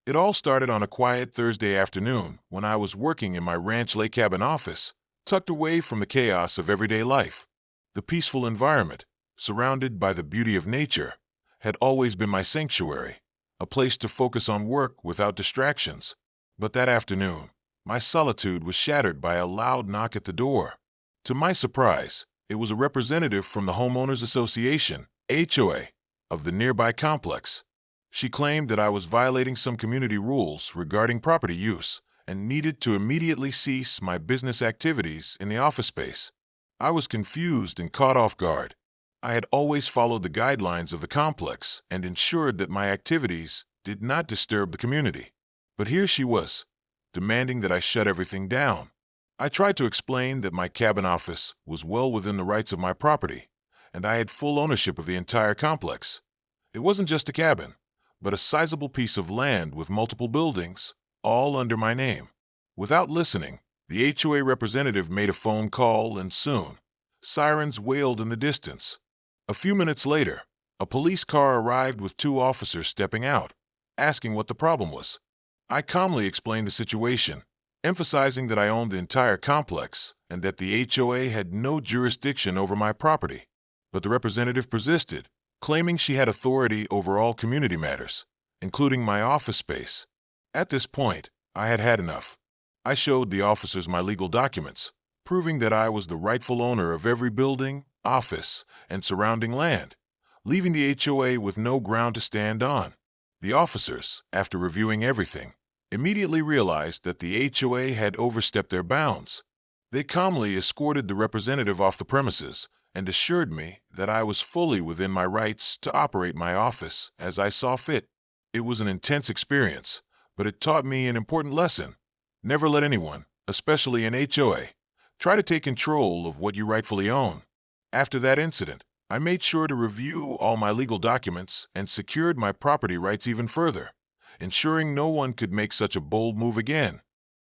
It all started on a quiet Thursday afternoon when I was working in my Ranch Lake Cabin office, tucked away from the chaos of everyday life. The peaceful environment, surrounded by the beauty of nature, had always been my sanctuary, a place to focus on work without distractions. But that afternoon, my solitude was shattered by a loud knock at the door. To my surprise, it was a representative from the Homeowners Association, HOA, of the nearby complex. She claimed that I was violating some community rules regarding property use and needed to immediately cease my business activities in the office space. I was confused and caught off guard. I had always followed the guidelines of the complex and ensured that my activities did not disturb the community. But here she was, demanding that I shut everything down. I tried to explain that my cabin office was well within the rights of my property, and I had full ownership of the entire complex. It wasn't just a cabin, but a sizable piece of land with multiple buildings, all under my name. Without listening, the HOA representative made a phone call, and soon, sirens wailed in the distance. A few minutes later, a police car arrived with two officers stepping out, asking what the problem was. I calmly explained the situation, emphasizing that I owned the entire complex and that the HOA had no jurisdiction over my property. But the representative persisted, claiming she had authority over all community matters, including my office space. At this point, I had had enough. I showed the officers my legal documents, proving that I was the rightful owner of every building, office, and surrounding land, leaving the HOA with no ground to stand on. The officers, after reviewing everything, immediately realized that the HOA had overstepped their bounds. They calmly escorted the representative off the premises and assured me that I was fully within my rights to operate my office as I saw fit. It was an intense experience, but it taught me an important lesson. Never let anyone, especially an HOA, try to take control of what you rightfully own. After that incident, I made sure to review all my legal documents and secured my property rights even further, ensuring no one could make such a bold move again.